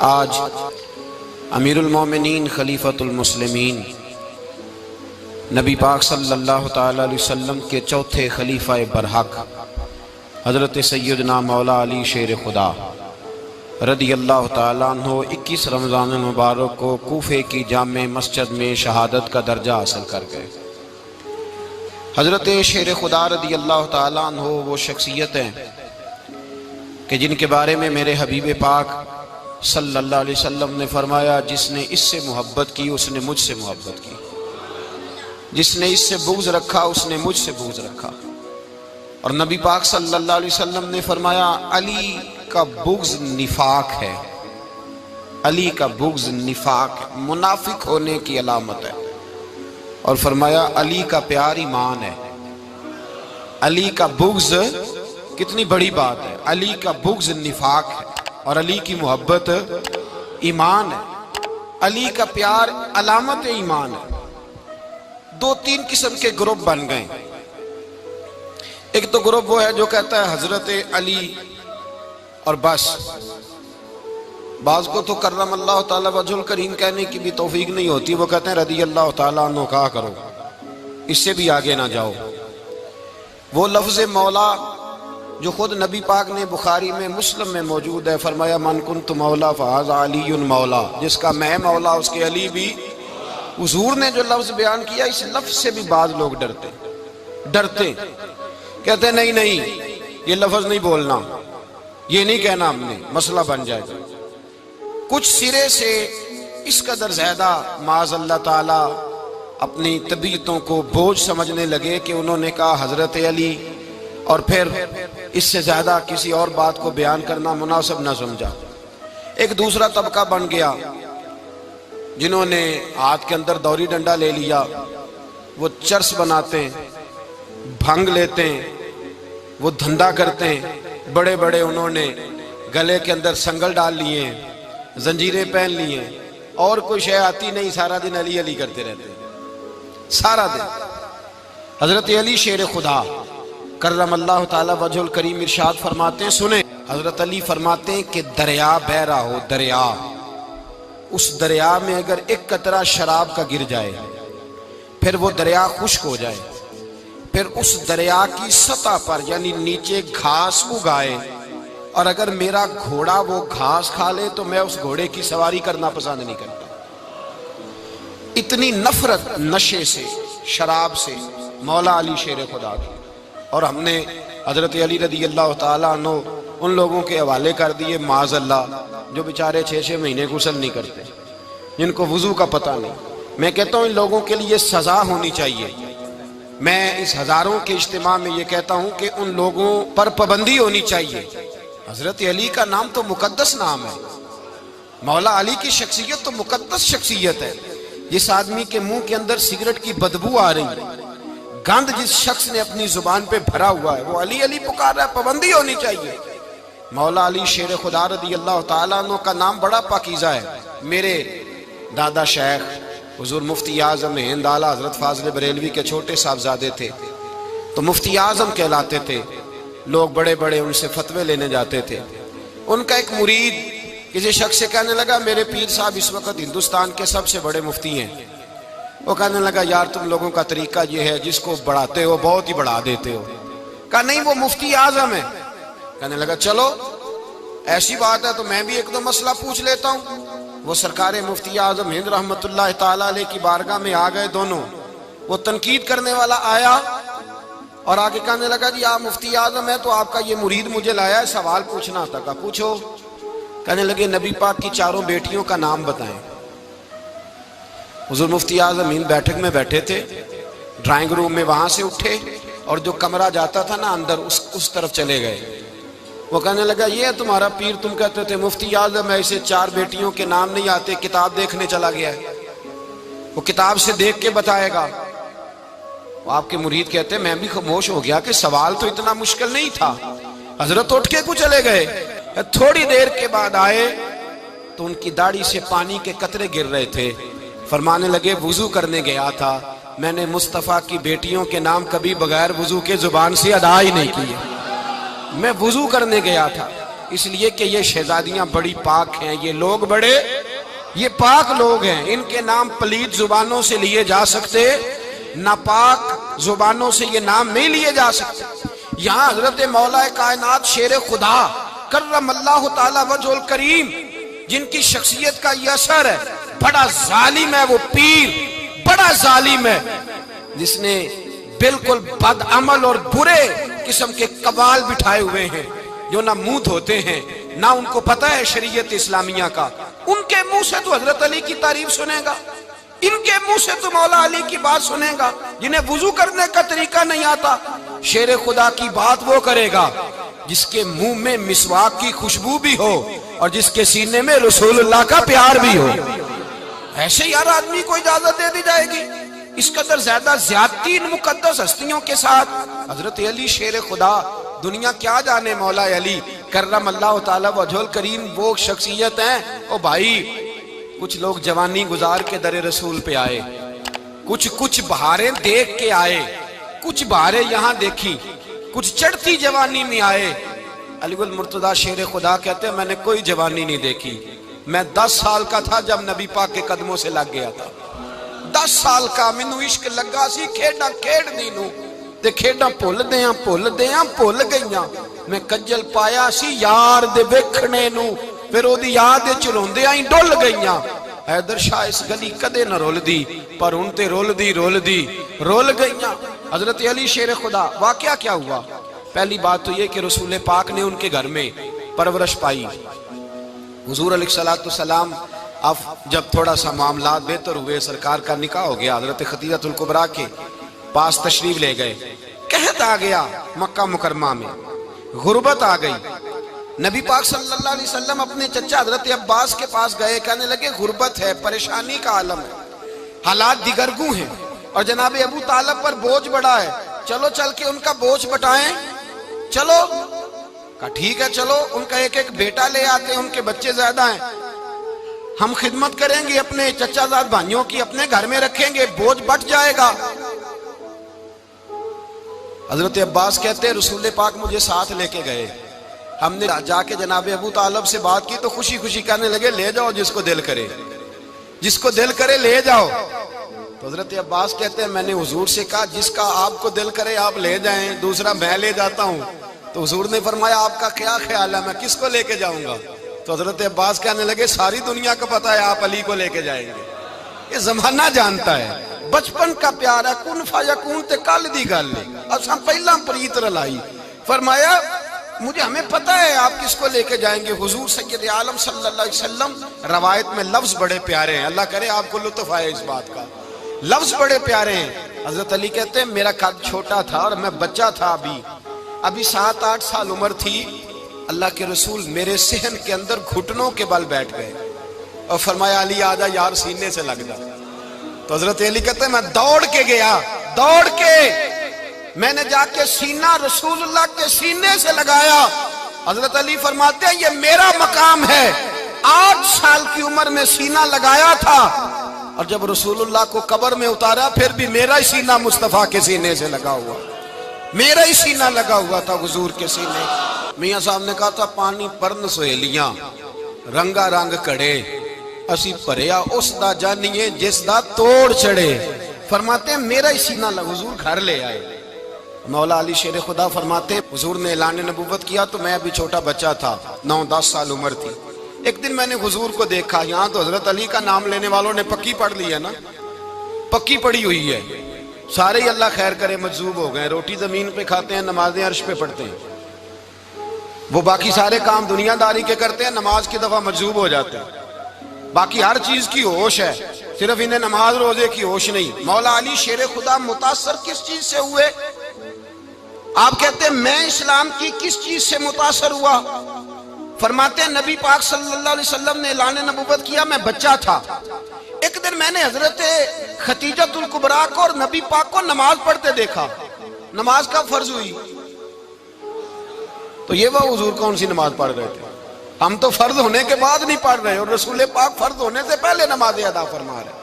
آج امیر المومنین خلیفۃ المسلمین نبی پاک صلی اللہ تعالی علیہ وسلم کے چوتھے خلیفہ برحق حضرت سیدنا مولا علی شیر خدا رضی اللہ تعالیٰ عنہ 21 رمضان المبارک کو کوفے کی جامع مسجد میں شہادت کا درجہ حاصل کر گئے۔ حضرت شیر خدا رضی اللہ تعالیٰ عنہ وہ شخصیت ہیں کہ جن کے بارے میں میرے حبیب پاک صلی اللہ علیہ وسلم نے فرمایا، جس نے اس سے محبت کی اس نے مجھ سے محبت کی، جس نے اس سے بغض رکھا اس نے مجھ سے بغض رکھا۔ اور نبی پاک صلی اللہ علیہ وسلم نے فرمایا علی کا بغض نفاق ہے، علی کا بغض نفاق منافق ہونے کی علامت ہے، اور فرمایا علی کا پیار ایمان ہے۔ علی کا بغض کتنی بڑی بات ہے، علی کا بغض نفاق ہے اور علی کی محبت ایمان ہے، علی کا پیار علامت ایمان ہے۔ دو تین قسم کے گروپ بن گئے۔ ایک تو گروپ وہ ہے جو کہتا ہے حضرت علی اور بس، بعض کو تو کرم اللہ تعالیٰ وجہ الکریم کہنے کی بھی توفیق نہیں ہوتی، وہ کہتے ہیں رضی اللہ تعالیٰ عنہ کہا کرو، اس سے بھی آگے نہ جاؤ۔ وہ لفظ مولا جو خود نبی پاک نے بخاری میں مسلم میں موجود ہے، فرمایا من کنت مولا فہذا علی مولا، جس کا میں مولا اس کے علی بھی۔ حضور نے جو لفظ بیان کیا اس لفظ سے بھی بعض لوگ ڈرتے کہتے ہیں نہیں یہ لفظ نہیں بولنا، یہ نہیں کہنا، ہم نے مسئلہ بن جائے گا۔ کچھ سرے سے اس قدر زیادہ معاذ اللہ تعالی اپنی طبیعتوں کو بوجھ سمجھنے لگے کہ انہوں نے کہا حضرت علی، اور پھر اس سے زیادہ کسی اور بات کو بیان کرنا مناسب نہ سمجھا۔ ایک دوسرا طبقہ بن گیا جنہوں نے ہاتھ کے اندر دوری ڈنڈا لے لیا، وہ چرس بناتے ہیں، بھنگ لیتے ہیں، وہ دھندا کرتے ہیں، بڑے بڑے انہوں نے گلے کے اندر سنگل ڈال لیے ہیں، زنجیریں پہن لی ہیں، اور کوئی شے آتی نہیں، سارا دن علی علی کرتے رہتے ہیں سارا دن۔ حضرت علی شیر خدا کرم اللہ تعالی وجہ الکریم ارشاد فرماتے ہیں، سنیں، حضرت علی فرماتے ہیں کہ دریا بہ رہا ہو، دریا، اس دریا میں اگر ایک قطرہ شراب کا گر جائے، پھر وہ دریا خشک ہو جائے، پھر اس دریا کی سطح پر یعنی نیچے گھاس اگائے، اور اگر میرا گھوڑا وہ گھاس کھا لے تو میں اس گھوڑے کی سواری کرنا پسند نہیں کرتا۔ اتنی نفرت نشے سے، شراب سے مولا علی شیر خدا کی۔ اور ہم نے حضرت علی رضی اللہ تعالیٰ عنہ ان لوگوں کے حوالے کر دیے معاذ اللہ جو بیچارے 6 مہینے غسل نہیں کرتے، جن کو وضو کا پتہ نہیں۔ میں کہتا ہوں ان لوگوں کے لیے سزا ہونی چاہیے۔ میں اس ہزاروں کے اجتماع میں یہ کہتا ہوں کہ ان لوگوں پر پابندی ہونی چاہیے۔ حضرت علی کا نام تو مقدس نام ہے، مولا علی کی شخصیت تو مقدس شخصیت ہے۔ جس آدمی کے منہ کے اندر سگریٹ کی بدبو آ رہی ہے، گند جس شخص نے اپنی زبان پہ بھرا ہوا ہے، وہ علی علی پکار رہا ہے، پابندی ہونی چاہیے۔ مولا علی شیر خدا رضی اللہ تعالیٰ عنہ کا نام بڑا پاکیزہ ہے۔ میرے دادا شیخ حضور مفتی اعظم ہند اعلیٰ حضرت فاضل بریلوی کے چھوٹے صاحبزادے تھے، تو مفتی اعظم کہلاتے تھے، لوگ بڑے بڑے ان سے فتوے لینے جاتے تھے۔ ان کا ایک مرید کسی شخص سے کہنے لگا میرے پیر صاحب اس وقت ہندوستان کے سب سے بڑے مفتی ہیں۔ وہ کہنے لگا یار تم لوگوں کا طریقہ یہ ہے، جس کو بڑھاتے ہو بہت ہی بڑھا دیتے ہو۔ کہا نہیں وہ مفتی اعظم ہے۔ کہنے لگا چلو ایسی بات ہے تو میں بھی ایک دو مسئلہ پوچھ لیتا ہوں۔ وہ سرکار مفتی اعظم ہند رحمت اللہ تعالیٰ علیہ کی بارگاہ میں آ گئے دونوں۔ وہ تنقید کرنے والا آیا اور آگے کہنے لگا جی آپ مفتی اعظم ہے تو آپ کا یہ مرید مجھے لایا ہے سوال پوچھنا تھا۔ کہا پوچھو۔ کہنے لگے نبی پاک کی 4 بیٹیوں کا نام بتائیں۔ حضور مفتی اعظم ہند بیٹھک میں بیٹھے تھے، ڈرائنگ روم میں وہاں سے اٹھے اور جو کمرہ جاتا تھا نا اندر اس طرف چلے گئے۔ وہ کہنے لگا یہ ہے تمہارا پیر، تم کہتے تھے مفتی اعظم ہے، اسے 4 بیٹیوں کے نام نہیں آتے، کتاب دیکھنے چلا گیا ہے، وہ کتاب سے دیکھ کے بتائے گا۔ وہ آپ کے مرید کہتے ہیں میں بھی خاموش ہو گیا کہ سوال تو اتنا مشکل نہیں تھا۔ حضرت اٹھ کے کو چلے گئے، تھوڑی دیر کے بعد آئے تو ان کی داڑھی سے پانی کے قطرے گر رہے تھے۔ فرمانے لگے وضو کرنے گیا تھا، میں نے مصطفیٰ کی بیٹیوں کے نام کبھی بغیر وضو کے زبان سے ادا ہی نہیں کیے۔ میں وضو کرنے گیا تھا، اس لیے کہ یہ شہزادیاں بڑی پاک ہیں، یہ لوگ بڑے یہ پاک لوگ ہیں، ان کے نام پلید زبانوں سے لیے جا سکتے، ناپاک زبانوں سے یہ نام نہیں لیے جا سکتے۔ یہاں حضرت مولا کائنات شیر خدا کرم اللہ تعالی وجہ الکریم، جن کی شخصیت کا یہ اثر ہے، بڑا ظالم ہے وہ پیر، بڑا ظالم ہے جس نے بالکل بد عمل اور برے قسم کے قبال بٹھائے ہوئے ہیں، جو نہ منہ دھوتے ہیں نہ ان کو پتہ ہے شریعت اسلامیہ کا۔ ان کے منہ سے تو حضرت علی کی تعریف سنے گا، ان کے منہ سے تو مولا علی کی بات سنے گا، جنہیں وضو کرنے کا طریقہ نہیں آتا۔ شیر خدا کی بات وہ کرے گا جس کے منہ میں مسواک کی خوشبو بھی ہو اور جس کے سینے میں رسول اللہ کا پیار بھی ہو۔ ایسے یار آدمی کو اجازت دے دی جائے گی؟ اس قدر زیادہ زیادتی ان مقدس ہستیوں کے ساتھ۔ حضرت علی شیر خدا، دنیا کیا جانے مولا علی کرم اللہ تعالی وجہ الکریم وہ شخصیت ہیں۔ او بھائی، کچھ لوگ جوانی گزار کے در رسول پہ آئے، کچھ بہاریں دیکھ کے آئے، کچھ بہاریں یہاں دیکھی، کچھ چڑھتی جوانی میں آئے۔ علی المرتضیٰ شیر خدا کہتے ہیں میں نے کوئی جوانی نہیں دیکھی، میں 10 سال کا تھا جب نبی پاک کے قدموں سے لگ گیا تھا۔ 10 سال کا مینوں عشق لگا سی، کھیڈاں کھیڈنی نو تے کھیڈاں بھول گئیاں، میں کجل پایا سی یار دے ویکھنے نو، پھر او دی یاد وچ روندیاں ہی ڈل گئیاں۔ حیدر شاہ اس گلی کدے نہ رول دی، پر ان تے رول گئیاں۔ حضرت علی شیر خدا، واقعہ کیا ہوا؟ پہلی بات تو یہ کہ رسول پاک نے ان کے گھر میں پرورش پائی۔ حضور علیہ السلام اب جب تھوڑا سا معاملات بہتر ہوئے، سرکار کا نکاح ہو گیا، حضرت خدیجہ الکبریٰ کے پاس تشریف لے گئے۔ قحط آ گیا مکہ مکرمہ میں، غربت آ گئی۔ نبی پاک صلی اللہ علیہ وسلم اپنے چچا حضرت عباس کے پاس گئے، کہنے لگے غربت ہے، پریشانی کا عالم ہے، حالات دیگرگوں ہیں، اور جناب ابو طالب پر بوجھ بڑا ہے، چلو چل کے ان کا بوجھ بٹائیں۔ چلو، کہا ٹھیک ہے چلو، ان کا ایک بیٹا لے آتے ہیں، ان کے بچے زیادہ ہیں، ہم خدمت کریں گے اپنے چچا زاد بھائیوں کی، اپنے گھر میں رکھیں گے، بوجھ بٹ جائے گا۔ حضرت عباس کہتے ہیں رسول پاک مجھے ساتھ لے کے گئے، ہم نے جا کے جناب ابو طالب سے بات کی تو خوشی خوشی کہنے لگے لے جاؤ جس کو دل کرے لے جاؤ۔ تو حضرت عباس کہتے ہیں میں نے حضور سے کہا جس کا آپ کو دل کرے آپ لے جائیں، دوسرا میں لے جاتا ہوں۔ تو حضور نے فرمایا آپ کا کیا خیال ہے، میں کس کو لے کے جاؤں گا؟ تو حضرت عباس کہنے لگے ساری دنیا کو پتا ہے آپ علی کو لے کے جائیں گے، یہ زمانہ جانتا ہے، بچپن کا پیار ہے، کن فیکون تے کل دی گل ہے، اساں پہلا پریت رلائی۔ فرمایا ہمیں پتہ ہے آپ کس کو لے کے جائیں گے، حضور سید عالم صلی اللہ علیہ وسلم۔ روایت میں لفظ بڑے پیارے ہیں، اللہ کرے آپ کو لطف آئے اس بات کا، لفظ بڑے پیارے ہیں۔ حضرت علی کہتے ہیں میرا قد چھوٹا تھا اور میں بچہ تھا، ابھی 7-8 سال عمر تھی، اللہ کے رسول میرے صحن کے اندر گھٹنوں کے بل بیٹھ گئے اور فرمایا علی آجا یار سینے سے لگ جا۔ تو حضرت علی کہتے ہیں میں دوڑ کے گیا، میں نے جا کے سینہ رسول اللہ کے سینے سے لگایا۔ حضرت علی فرماتے ہیں یہ میرا مقام ہے، 8 سال کی عمر میں سینہ لگایا تھا، اور جب رسول اللہ کو قبر میں اتارا پھر بھی میرا ہی سینہ مصطفیٰ کے سینے سے لگا ہوا، میرا ہی سینہ لگا ہوا تھا حضور کے سینے۔ میاں صاحب نے کہا تھا پانی پرن سہیلیاں رنگا رنگ کڑے، اسی پریا اس دا جانیے جس دا توڑ چڑے۔ فرماتے ہیں میرا ہی سینہ لگا، حضور گھر لے آئے۔ مولا علی شیر خدا فرماتے ہیں حضور نے اعلان نبوت کیا تو میں ابھی چھوٹا بچہ تھا، 9-10 سال عمر تھی۔ ایک دن میں نے حضور کو دیکھا، یہاں تو حضرت علی کا نام لینے والوں نے پکی پڑھ لی ہے نا، پکی پڑھی ہوئی ہے، سارے ہی اللہ خیر کرے مجذوب ہو گئے، روٹی زمین پہ کھاتے ہیں، نمازیں عرش پہ پڑھتے ہیں، وہ باقی سارے کام دنیا داری کے کرتے ہیں، نماز کی دفعہ مجذوب ہو جاتے ہیں، باقی ہر چیز کی ہوش ہے، صرف انہیں نماز روزے کی ہوش نہیں۔ مولا علی شیر خدا متاثر کس چیز سے ہوئے؟ آپ کہتے ہیں میں اسلام کی کس چیز سے متاثر ہوا؟ فرماتے ہیں نبی پاک صلی اللہ علیہ وسلم نے اعلان نبوت کیا، میں بچہ تھا، ایک دن میں نے حضرت خدیجہ الکبریٰ کو اور نبی پاک کو نماز پڑھتے دیکھا، نماز کا فرض ہوئی تو یہ وہ حضور کون سی نماز پڑھ رہے تھے؟ ہم تو فرض ہونے کے بعد نہیں پڑھ رہے، اور رسول پاک فرض ہونے سے پہلے نماز ادا فرما رہے،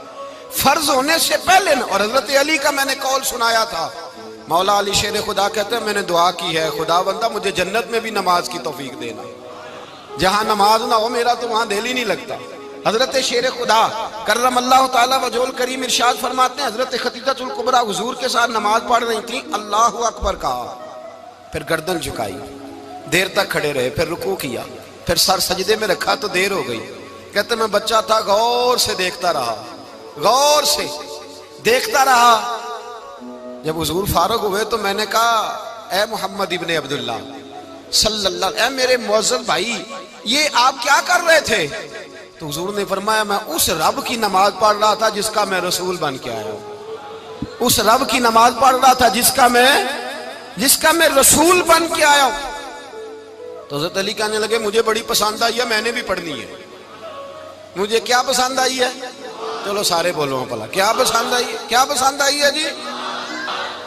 فرض ہونے سے پہلے۔ اور حضرت علی کا میں نے قول سنایا تھا، مولا علی شیر خدا کہتے ہیں میں نے دعا کی ہے خدا بندہ مجھے جنت میں بھی نماز کی توفیق دینا، جہاں نماز نہ ہو میرا تو وہاں دل ہی نہیں لگتا۔ حضرت شیر خدا کرم اللہ تعالیٰ وجہ الکریم ارشاد فرماتے ہیں حضرت خدیجہ الکبریٰ حضور کے ساتھ نماز پڑھ رہی تھیں، اللہ اکبر کہا، پھر گردن جھکائی، دیر تک کھڑے رہے، پھر رکوع کیا، پھر سر سجدے میں رکھا تو دیر ہو گئی۔ کہتے میں بچہ تھا، غور سے دیکھتا رہا، غور سے دیکھتا رہا۔ جب حضور فارغ ہوئے تو میں نے کہا اے محمد ابن عبداللہ صلی اللہ، اے میرے معزز بھائی یہ آپ کیا کر رہے تھے؟ تو حضور نے فرمایا میں اس رب کی نماز پڑھ رہا تھا جس کا میں رسول بن کے آیا ہوں، اس رب کی نماز پڑھ رہا تھا جس کا میں رسول بن کے آیا ہوں۔ تو حضرت علی کہنے لگے مجھے بڑی پسند آئی ہے، میں نے بھی پڑھنی ہے۔ مجھے کیا پسند آئی ہے؟ چلو سارے بولو پلا، کیا پسند آئی ہے؟ کیا پسند آئی ہے جی؟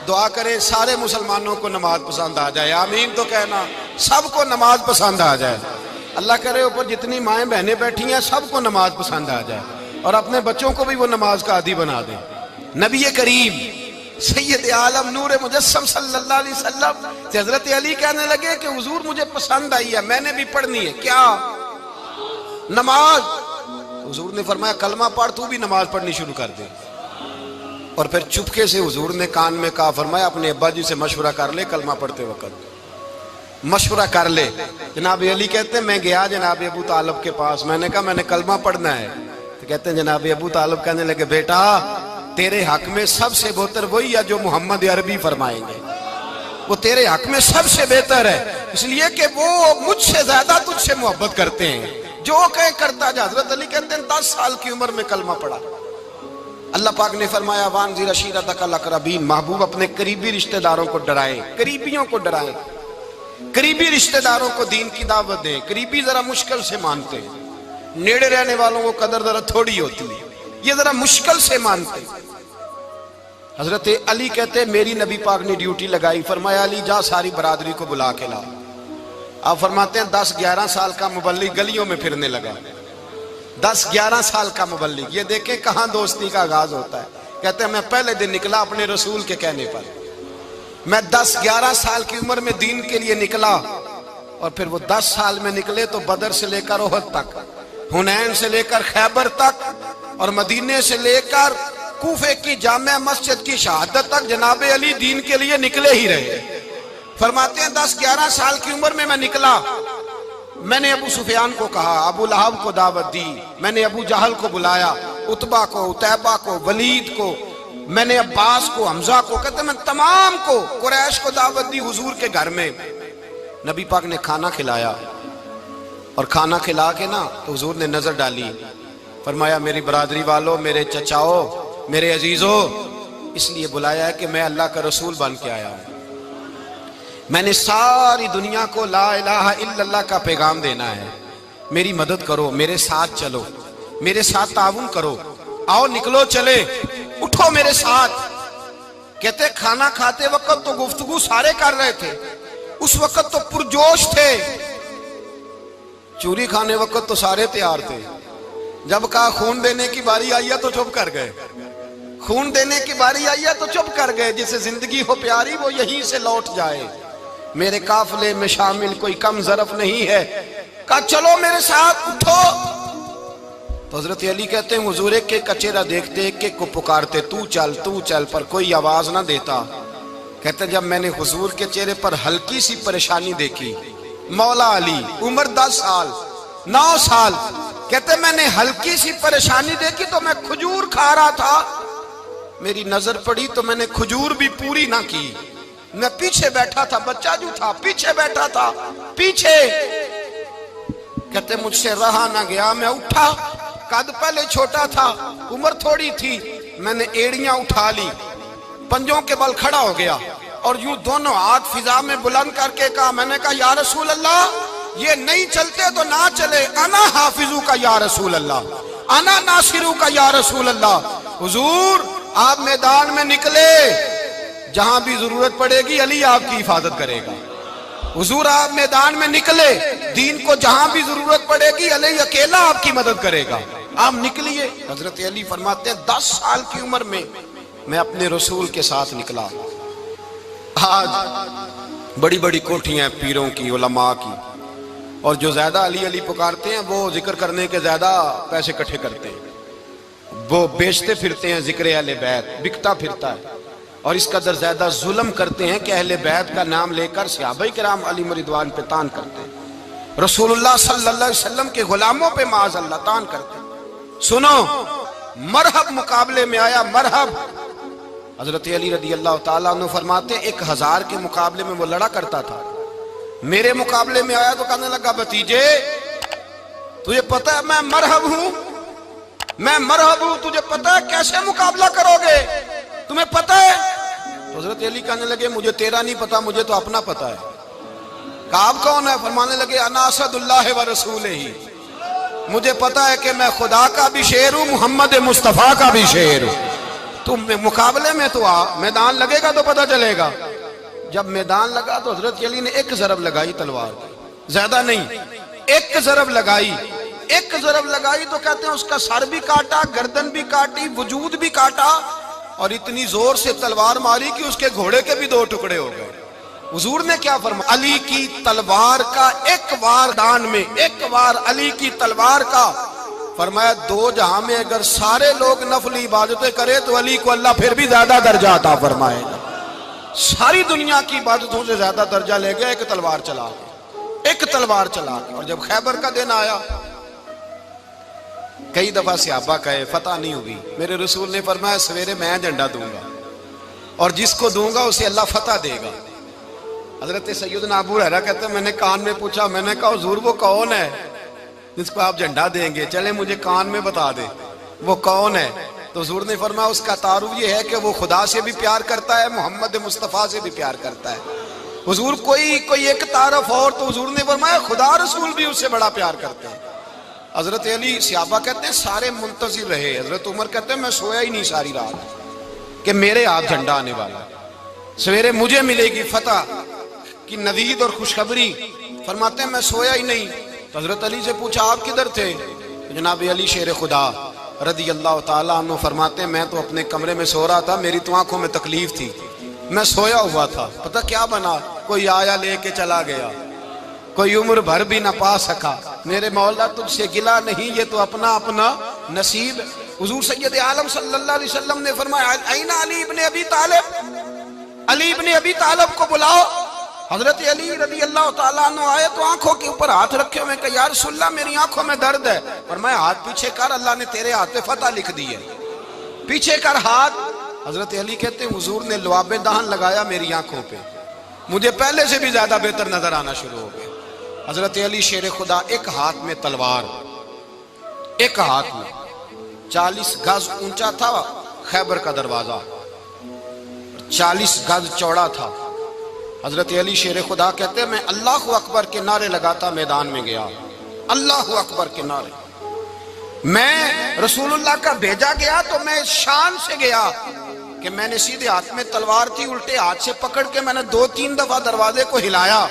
دعا کریں سارے مسلمانوں کو نماز پسند آ جائے، آمین تو کہنا، سب کو نماز پسند آ جائے۔ اللہ کرے اوپر جتنی مائیں بہنیں بیٹھی ہیں سب کو نماز پسند آ جائے، اور اپنے بچوں کو بھی وہ نماز کا عادی بنا دیں۔ نبی کریم سید عالم نور مجسم صلی اللہ علیہ وسلم سے حضرت علی کہنے لگے کہ حضور مجھے پسند آئی ہے، میں نے بھی پڑھنی ہے۔ کیا؟ نماز۔ حضور نے فرمایا کلمہ پڑھ، تو بھی نماز پڑھنی شروع کر دے۔ اور پھر چپکے سے حضور نے کان میں کہا، فرمایا اپنے ابا جی سے مشورہ کر لے کلمہ پڑھتے وقت، مشورہ کر لے۔ جناب علی کہتے ہیں میں گیا جناب ابو طالب کے پاس، میں نے کہا میں نے کلمہ پڑھنا ہے۔ تو کہتے ہیں جناب ابو طالب کہنے لگے بیٹا تیرے حق میں سب سے بہتر وہی ہے جو محمد عربی فرمائیں گے، وہ تیرے حق میں سب سے بہتر ہے، اس لیے کہ وہ مجھ سے زیادہ تجھ سے محبت کرتے ہیں، جو کہیں کرتا جا۔ حضرت علی کہتے ہیں 10 سال کی عمر میں کلمہ پڑھا۔ اللہ پاک نے فرمایا وانذر عشیرتک الاقربین، محبوب اپنے قریبی رشتہ داروں کو ڈرائیں، قریبیوں کو ڈرائیں، قریبی رشتہ داروں کو دین کی دعوت دیں۔ قریبی ذرا مشکل سے مانتے ہیں، نیڑے رہنے والوں کو قدر ذرا تھوڑی ہوتی ہے، یہ ذرا مشکل سے مانتے ہیں۔ حضرت علی کہتے ہیں میری نبی پاک نے ڈیوٹی لگائی، فرمایا علی جا ساری برادری کو بلا کے لا۔ آپ فرماتے ہیں 10-11 سال کا مبلغ گلیوں میں پھرنے لگا، 10-11 سال کا مبلغ۔ یہ دیکھیں کہاں دوستی کا آغاز ہوتا ہے۔ کہتے ہیں میں پہلے دن نکلا اپنے رسول کے کہنے پر، میں 10-11 سال کی عمر میں دین کے لیے نکلا، اور پھر وہ 10 سال میں نکلے تو بدر سے لے کر احد تک، حنین سے لے کر خیبر تک، اور مدینے سے لے کر کوفے کی جامع مسجد کی شہادت تک جناب علی دین کے لیے نکلے ہی رہے۔ فرماتے ہیں 10-11 سال کی عمر میں نکلا، میں نے ابو سفیان کو کہا، ابو لہب کو دعوت دی، میں نے ابو جہل کو بلایا، عتبہ کو، عتیبہ کو، ولید کو، میں نے عباس کو، حمزہ کو، کہتے میں تمام کو، قریش کو دعوت دی حضور کے گھر میں۔ نبی پاک نے کھانا کھلایا، اور کھانا کھلا کے نا تو حضور نے نظر ڈالی، فرمایا میری برادری والوں، میرے چچاؤ، میرے عزیزو، اس لیے بلایا ہے کہ میں اللہ کا رسول بن کے آیا ہوں، میں نے ساری دنیا کو لا الہ الا اللہ کا پیغام دینا ہے، میری مدد کرو، میرے ساتھ چلو، میرے ساتھ تعاون کرو، آؤ نکلو چلے، اٹھو میرے ساتھ۔ کہتے کھانا کھاتے وقت تو گفتگو سارے کر رہے تھے، اس وقت تو پرجوش تھے، چوری کھانے وقت تو سارے تیار تھے، جب کہا خون دینے کی باری آئی ہے تو چپ کر گئے، خون دینے کی باری آئی ہے تو چپ کر گئے، جسے زندگی ہو پیاری وہ یہیں سے لوٹ جائے، میرے قافلے میں شامل کوئی کم ظرف نہیں ہے، کہا چلو میرے ساتھ اٹھو۔ تو حضرت علی کہتے ہیں حضور ایک ایک کا چہرہ دیکھتے، ایک ایک کو پکارتے، تو چل پر کوئی آواز نہ دیتا۔ کہتے جب میں نے حضور کے چہرے پر ہلکی سی پریشانی دیکھی، مولا علی عمر 10 سال 9 سال، کہتے میں نے ہلکی سی پریشانی دیکھی تو میں کھجور کھا رہا تھا، میری نظر پڑی تو میں نے کھجور بھی پوری نہ کی، میں پیچھے بیٹھا تھا، بچہ جو تھا پیچھے بیٹھا تھا، پیچھے۔ کہتے مجھ سے رہا نہ گیا، میں اٹھا، قد پہلے چھوٹا تھا، عمر تھوڑی تھی، میں نے ایڑیاں اٹھا لی، پنجوں کے بل کھڑا ہو گیا، اور یوں دونوں ہاتھ فضا میں بلند کر کے کہا، میں نے کہا یا رسول اللہ یہ نہیں چلتے تو نہ چلے، انا حافظو کا یا رسول اللہ، انا ناصرو کا یا رسول اللہ۔ حضور آپ میدان میں نکلے، جہاں بھی ضرورت پڑے گی علی آپ کی حفاظت کرے گا۔ حضور آپ میدان میں نکلے، دین کو جہاں بھی ضرورت پڑے گی علی اکیلا آپ کی مدد کرے گا، آپ نکلیے۔ حضرت علی فرماتے ہیں 10 سال کی عمر میں میں اپنے رسول کے ساتھ نکلا۔ آج بڑی بڑی کوٹھیاں پیروں کی، علماء کی، اور جو زیادہ علی علی پکارتے ہیں وہ ذکر کرنے کے زیادہ پیسے اکٹھے کرتے ہیں، وہ بیچتے پھرتے ہیں ذکر اہل بیت، بکتا پھرتا ہے، اور اس قدر زیادہ ظلم کرتے ہیں کہ اہل بیت کا نام لے کر صحابہ کرام علی رضوان پہ تان کرتے ہیں، رسول اللہ صلی اللہ علیہ وسلم کے غلاموں پہ معاذ اللہ تان کرتے ہیں۔ سنو، مرحب مقابلے میں آیا، مرحب۔ حضرت علی رضی اللہ تعالیٰ عنہ فرماتے 1000 کے مقابلے میں وہ لڑا کرتا تھا، میرے مقابلے میں آیا تو کہنے لگا بھتیجے تجھے پتہ ہے میں مرحب ہوں، میں مرحب ہوں، تجھے پتہ ہے کیسے مقابلہ کرو گے، تمہیں پتہ ہے؟ تو حضرت علی کہنے لگے مجھے تیرا نہیں پتا، مجھے تو اپنا پتا ہے۔ کہا آپ کون ہے؟ فرمانے لگے انا اسد اللہ و رسولہ، مجھے پتا ہے کہ میں خدا کا بھی شیر ہوں، محمد مصطفیٰ کا بھی شیر ہوں۔ تم مقابلے میں تو آ، میدان لگے گا تو پتہ چلے گا۔ جب میدان لگا تو حضرت علی نے ایک ضرب لگائی تلوار کی، زیادہ نہیں، ایک ضرب لگائی، ایک ضرب لگائی تو کہتے ہیں اس کا سر بھی کاٹا، گردن بھی کاٹی، وجود بھی کاٹا، اور اتنی زور سے تلوار ماری کہ اس کے گھوڑے کے بھی 2 ٹکڑے ہو گئے۔ حضور نے کیا فرمایا؟ علی کی تلوار کا ایک وار دان میں، ایک وار علی کی تلوار کا، فرمایا 2 جہاں میں اگر سارے لوگ نفل عبادتیں کرے تو علی کو اللہ پھر بھی زیادہ درجہ عطا فرمائے گا۔ ساری دنیا کی عبادتوں سے زیادہ درجہ لے گیا ایک تلوار چلا کے، ایک تلوار چلا کے۔ اور جب خیبر کا دن آیا، کئی دفعہ صحابہ کہے فتح نہیں ہوگی، میرے رسول نے فرمایا سویرے میں جھنڈا دوں گا، اور جس کو دوں گا اسے اللہ فتح دے گا۔ حضرت سیدنا ابو ہریرہ کہتے ہیں میں نے کان میں پوچھا، میں نے کہا حضور وہ کون ہے جس کو آپ جھنڈا دیں گے؟ چلے مجھے کان میں بتا دے وہ کون ہے۔ تو حضور نے فرمایا اس کا تعارف یہ ہے کہ وہ خدا سے بھی پیار کرتا ہے، محمد مصطفیٰ سے بھی پیار کرتا ہے۔ حضور کوئی ایک تعارف اور، تو حضور نے فرمایا خدا رسول بھی اس سے بڑا پیار کرتے ہیں۔ حضرت علی، صحابہ کہتے ہیں سارے منتظر رہے، حضرت عمر کہتے ہیں میں سویا ہی نہیں ساری رات کہ میرے ہاتھ جھنڈا آنے والا، سویرے مجھے ملے گی فتح کی نوید اور خوشخبری۔ فرماتے ہیں میں سویا ہی نہیں۔ تو حضرت علی سے پوچھا آپ کدھر تھے؟ جناب علی شیر خدا رضی اللہ تعالیٰ عنہ فرماتے ہیں میں تو اپنے کمرے میں سو رہا تھا، میری تو آنکھوں میں تکلیف تھی، میں سویا ہوا تھا، پتہ کیا بنا، کوئی آیا لے کے چلا گیا، کوئی عمر بھر بھی نہ پا سکا۔ میرے مولا تجھ سے گلا نہیں، یہ تو اپنا اپنا نصیب۔ حضور سید عالم صلی اللہ علیہ وسلم نے فرمایا این علی ابن ابی طالب، علی ابن ابی طالب کو بلاؤ۔ حضرت علی رضی اللہ تعالیٰ عنہ آئے تو آنکھوں کے اوپر ہاتھ رکھے ہوئے کہ یا رسول اللہ میری آنکھوں میں درد ہے، فرمایا ہاتھ پیچھے کر، اللہ نے تیرے ہاتھ پہ فتح لکھ دی ہے، پیچھے کر ہاتھ۔ حضرت علی کہتے ہیں حضور نے لعاب دہن لگایا میری آنکھوں پہ، مجھے پہلے سے بھی زیادہ بہتر نظر آنا شروع ہو گیا۔ حضرت علی شیر خدا، ایک ہاتھ میں تلوار، ایک ہاتھ میں 40 گز اونچا تھا خیبر کا دروازہ، 40 گز چوڑا تھا۔ حضرت علی شیر خدا کہتے ہیں میں اللہ اکبر کے نعرے لگاتا میدان میں گیا، اللہ اکبر کے نعرے۔ میں رسول اللہ کا بھیجا گیا تو میں شان سے گیا کہ میں نے سیدھے ہاتھ میں تلوار تھی، الٹے ہاتھ سے پکڑ کے میں نے 2-3 دفعہ دروازے کو ہلایا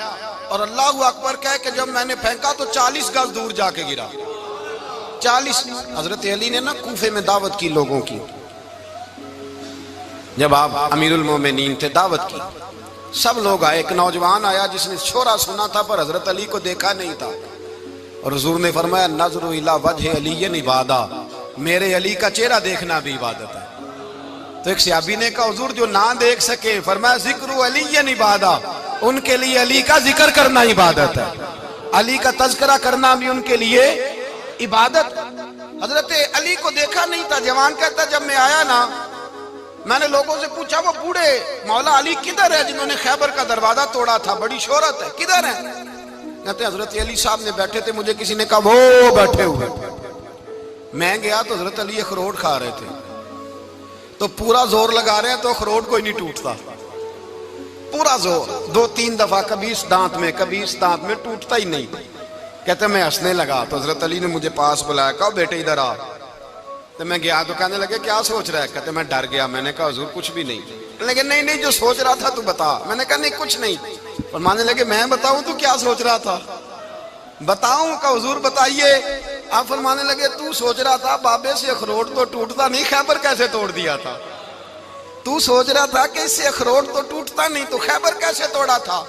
اور اللہ اکبر کہہ کہ جب میں نے پھینکا تو 40 گز دور جا کے گرا، 40۔ حضرت علی نے نا کوفے میں دعوت کی لوگوں کی، جب آپ امیر المومنین تھے دعوت کی، سب لوگ آئے، ایک نوجوان آیا جس نے شورا سنا تھا پر حضرت علی کو دیکھا نہیں تھا، اور حضور نے فرمایا نظر الی وجہ علی عبادہ، میرے علی کا چہرہ دیکھنا بھی عبادت ہے۔ تو ایک صحابی نے کہا حضور جو نہ دیکھ سکے، فرمایا ذکر علی عبادہ، ان کے لیے علی کا ذکر کرنا عبادت ہے، علی کا تذکرہ کرنا بھی ان کے لیے عبادت۔ حضرت علی کو دیکھا نہیں تھا، جوان کہتا جب میں آیا نا میں نے لوگوں سے پوچھا وہ بوڑھے مولا علی کدھر ہے جنہوں نے خیبر کا دروازہ توڑا تھا، بڑی شہرت ہے، کدھر ہے؟ کہتے ہیں حضرت علی صاحب نے بیٹھے تھے، مجھے کسی نے کہا وہ بیٹھے ہوئے۔ میں گیا تو حضرت علی اخروٹ کھا رہے تھے، تو پورا زور لگا رہے ہیں تو اخروٹ کوئی نہیں ٹوٹتا، پورا زور 2-3 دفعہ، کبھی اس دانت میں کبھی اس دانت میں، ٹوٹتا ہی نہیں۔ کہتے ہیں میں ہنسنے لگا تو حضرت علی نے مجھے پاس بلایا، کہا بیٹے ادھر آ۔ تو میں گیا تو کہنے لگے کیا سوچ رہا ہے؟ کہتے میں ڈر گیا، میں نے کہا حضور کچھ بھی نہیں۔ لیکن نہیں جو سوچ رہا تھا تو بتا۔ میں نے کہا نہیں کچھ نہیں۔ فرمانے لگے میں بتاؤں تو کیا سوچ رہا تھا؟ بتاؤں؟ کہ حضور بتائیے۔ آپ فرمانے لگے تو سوچ رہا تھا بابے سے اخروٹ تو ٹوٹتا نہیں، خیبر کیسے توڑ دیا تھا؟ تو سوچ رہا تھا کہ اس سے اخروٹ تو ٹوٹتا نہیں تو خیبر کیسے توڑا تھا؟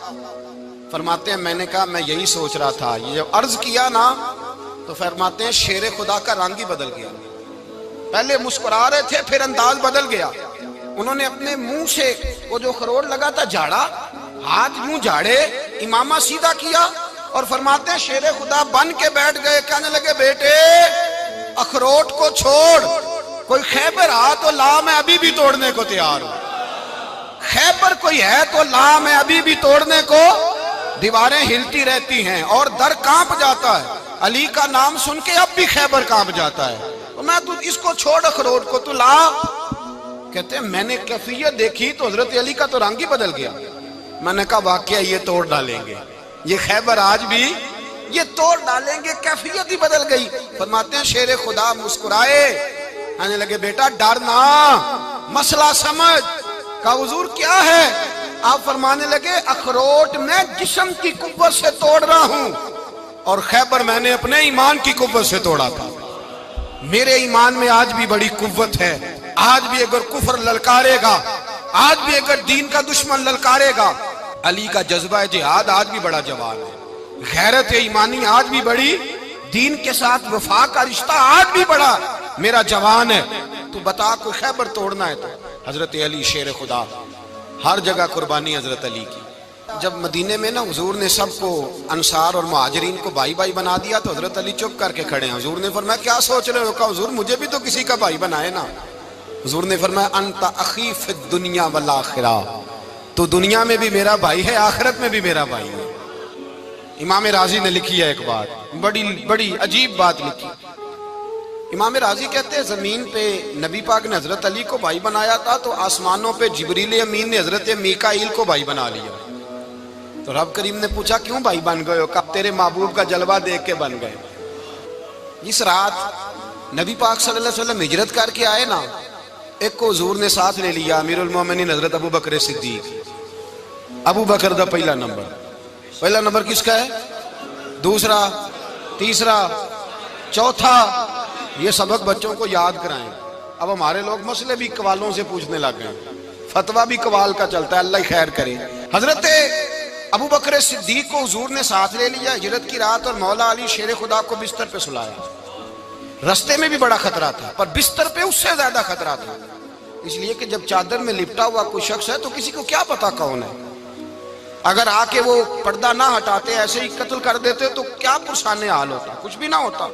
فرماتے ہیں میں نے کہا میں یہی سوچ رہا تھا. یہ جب عرض کیا نا تو فرماتے ہیں شیر خدا کا رنگ ہی بدل گیا. پہلے مسکرا رہے تھے پھر انداز بدل گیا. انہوں نے اپنے منہ سے وہ جو خروٹ لگا تھا جھاڑا, ہاتھ یوں جھاڑے, امامہ سیدھا کیا اور فرماتے ہیں شیر خدا بن کے بیٹھ گئے. کہنے لگے بیٹے اخروٹ کو چھوڑ, کوئی خیبر آ تو لا, میں ابھی بھی توڑنے کو تیار ہوں. خیبر کوئی ہے تو لا, میں ابھی بھی توڑنے کو. دیواریں ہلتی رہتی ہیں اور در کانپ جاتا ہے. علی کا نام سن کے اب بھی خیبر کانپ جاتا ہے. میں تو اس کو چھوڑ اخروٹ کو, تو لا. کہتے ہیں میں نے کیفیت دیکھی تو حضرت علی کا تو رنگ ہی بدل گیا. میں نے کہا واقعہ یہ توڑ ڈالیں گے, یہ خیبر آج بھی یہ توڑ ڈالیں گے, کیفیت ہی بدل گئی. فرماتے ہیں شیر خدا مسکرائے, کہنے لگے بیٹا ڈرنا, مسئلہ سمجھ. کہا حضور کیا ہے؟ آپ فرمانے لگے اخروٹ میں جسم کی قوت سے توڑ رہا ہوں اور خیبر میں نے اپنے ایمان کی قوت سے توڑا تھا. میرے ایمان میں آج بھی بڑی قوت ہے. آج بھی اگر کفر للکارے گا, آج بھی اگر دین کا دشمن للکارے گا, علی کا جذبہ جہاد آج بھی بڑا جوان ہے. غیرت ایمانی آج بھی بڑی, دین کے ساتھ وفا کا رشتہ آج بھی بڑا میرا جوان ہے. تو بتا کوئی خیبر توڑنا ہے تو حضرت علی شیر خدا, ہر جگہ قربانی حضرت علی کی. جب مدینے میں نا حضور نے سب کو انصار اور مہاجرین کو بھائی بھائی بنا دیا تو حضرت علی چپ کر کے کھڑے ہیں. حضور نے فرمایا کیا سوچ رہے ہو؟ کہا حضور مجھے بھی تو کسی کا بھائی بنائے نا. حضور نے فرمایا انت اخی فی الدنیا والآخرہ, تو دنیا میں بھی میرا بھائی ہے, آخرت میں بھی میرا بھائی ہے. امام راضی نے لکھی ہے ایک بات, بڑی عجیب بات لکھی. امام راضی کہتے ہیں زمین پہ نبی پاک نے حضرت علی کو بھائی بنایا تھا تو آسمانوں پہ جبریل امین نے حضرت میکائیل کو بھائی بنا لیا. تو رب کریم نے پوچھا کیوں بھائی بن گئے ہو؟ کہا تیرے محبوب کا جلوہ دیکھ کے بن گئے. جس رات نبی پاک صلی اللہ علیہ وسلم ہجرت کر کے آئے نا, ایک کو حضور نے ساتھ لے لیا, امیر المومنین حضرت ابو بکر صدیق. ابو بکر دا پہلا نمبر کس کا ہے؟ دوسرا, تیسرا, چوتھا. یہ سبق بچوں کو یاد کرائیں. اب ہمارے لوگ مسئلے بھی قوالوں سے پوچھنے لگ گئے, فتویٰ بھی قوال کا چلتا ہے, اللہ خیر کرے. حضرت ابو بکر صدیق کو حضور نے ساتھ لے لیا ہجرت کی رات, اور مولا علی شیر خدا کو بستر پہ سلایا. رستے میں بھی بڑا خطرہ تھا پر بستر پہ اس سے زیادہ خطرہ تھا, اس لیے کہ جب چادر میں لپٹا ہوا کوئی شخص ہے تو کسی کو کیا پتا کون ہے. اگر آ کے وہ پردہ نہ ہٹاتے ایسے ہی قتل کر دیتے تو کیا پرسانے حال ہوتا, کچھ بھی نہ ہوتا.